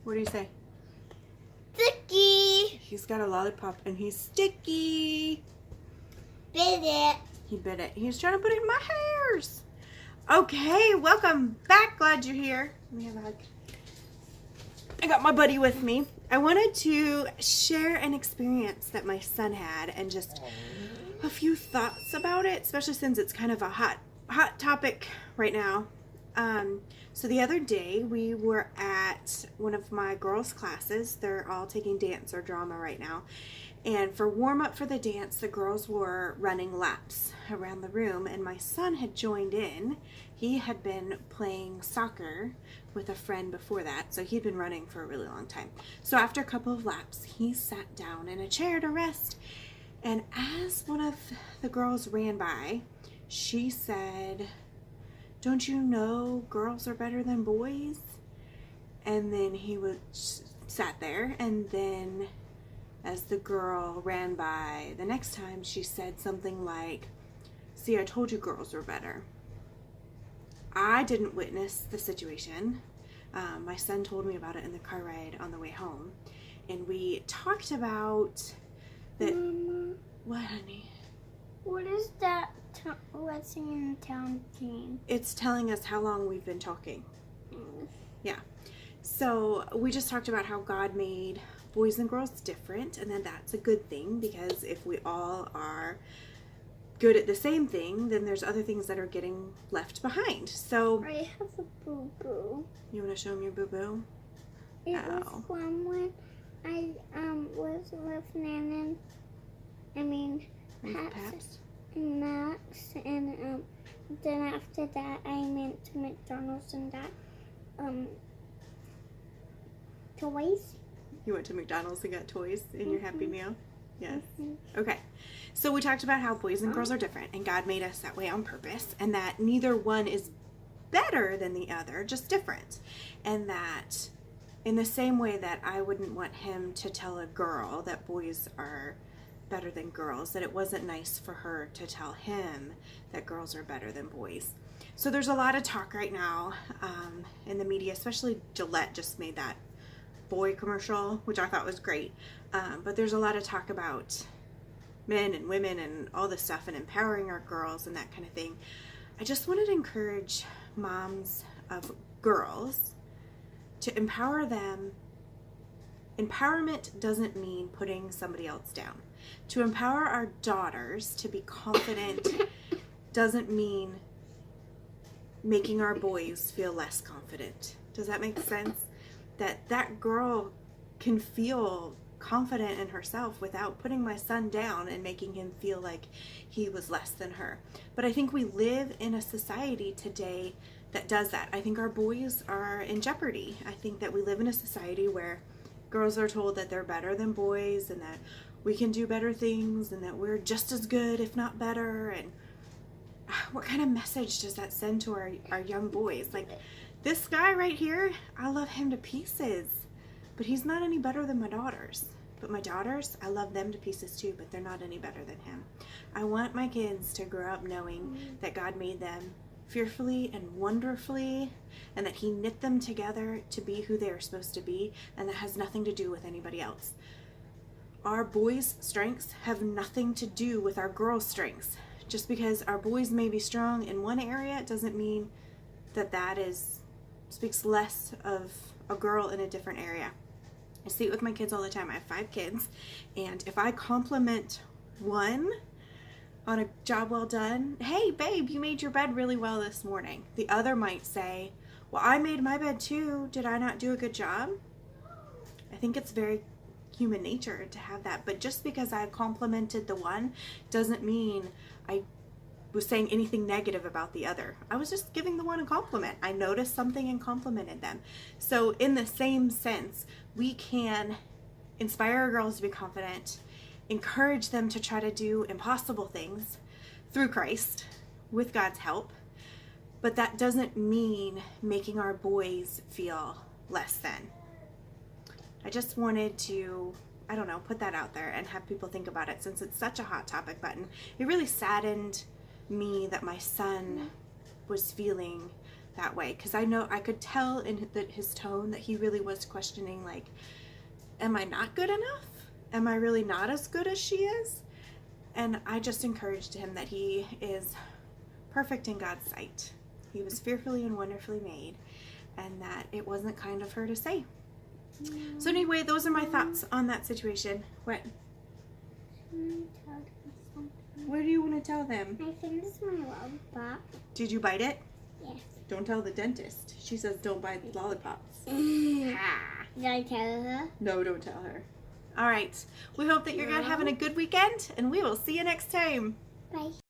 What do you say? Sticky. He's got a lollipop and he's sticky. Bit it. He bit it. He's trying to put it in my hairs. Okay, welcome back. Glad you're here. Let me have a hug. I got my buddy with me. I wanted to share an experience that my son had and just a few thoughts about it, especially since it's kind of a hot topic right now. So the other day we were at one of my girls' classes. They're all taking dance or drama right now. And for warm up for the dance, the girls were running laps around the room and my son had joined in. He had been playing soccer with a friend before that, so he'd been running for a really long time. So after a couple of laps, he sat down in a chair to rest. And as one of the girls ran by, she said, "Don't you know girls are better than boys?" And then he sat there, and then as the girl ran by the next time, she said something like, "See, I told you girls were better." I didn't witness the situation. My son told me about it in the car ride on the way home. And we talked about that. Mama, What, honey? what is that? What's in town team? It's telling us how long we've been talking. Yeah. So we just talked about how God made boys and girls different, and then that's a good thing, because if we all are good at the same thing, then there's other things that are getting left behind. So I have a boo-boo. you want to show him your boo-boo? It Ow. was from when I was with Nanan. I mean, With Paps Paps? and Max, and then after that I went to McDonald's and got toys. You went to McDonald's and got toys in your Happy Meal? Yes. Mhm. Okay. So we talked about how boys and girls are different, and God made us that way on purpose, and that neither one is better than the other, just different. And that in the same way that I wouldn't want him to tell a girl that boys are better than girls, that it wasn't nice for her to tell him that girls are better than boys. So there's a lot of talk right now in the media, especially Gillette just made that boy commercial, which I thought was great. But there's a lot of talk about men and women and all this stuff and empowering our girls and that kind of thing. I just wanted to encourage moms of girls to empower them. Empowerment doesn't mean putting somebody else down. To empower our daughters to be confident doesn't mean making our boys feel less confident. Does that make sense? That girl can feel confident in herself without putting my son down and making him feel like he was less than her. But I think we live in a society today that does that. I think our boys are in jeopardy. I think that we live in a society where girls are told that they're better than boys and that we can do better things and that we're just as good, if not better. And what kind of message does that send to our young boys? Like, this guy right here, I love him to pieces, but he's not any better than my daughters. But my daughters, I love them to pieces too, but they're not any better than him. I want my kids to grow up knowing that God made them fearfully and wonderfully, and that he knit them together to be who they are supposed to be, and that has nothing to do with anybody else. Our boys' strengths have nothing to do with our girls' strengths. Just because our boys may be strong in one area, it doesn't mean that speaks less of a girl in a different area. I see it with my kids all the time. I have 5 kids, and if I compliment one on a job well done, "Hey babe, you made your bed really well this morning," the other might say, "Well, I made my bed too. Did I not do a good job?" I think it's very human nature to have that, but just because I complimented the one doesn't mean I was saying anything negative about the other. I was just giving the one a compliment. I noticed something and complimented them. So in the same sense, we can inspire our girls to be confident, encourage them to try to do impossible things through Christ with God's help, but that doesn't mean making our boys feel less than. I just wanted to, I don't know, put that out there and have people think about it, since it's such a hot topic button. It really saddened me that my son was feeling that way, because I could tell in his tone that he really was questioning, like, am I not good enough? Am I really not as good as she is? And I just encouraged him that he is perfect in God's sight. He was fearfully and wonderfully made, and that it wasn't kind of her to say. So anyway, those are my thoughts on that situation. What? Can I tell them something? What do you want to tell them? I think this is my lollipop. Did you bite it? Yes. Don't tell the dentist. She says don't bite lollipops. Did Ah. I tell her? No, don't tell her. All right. We hope that you're having a good weekend, and we will see you next time. Bye.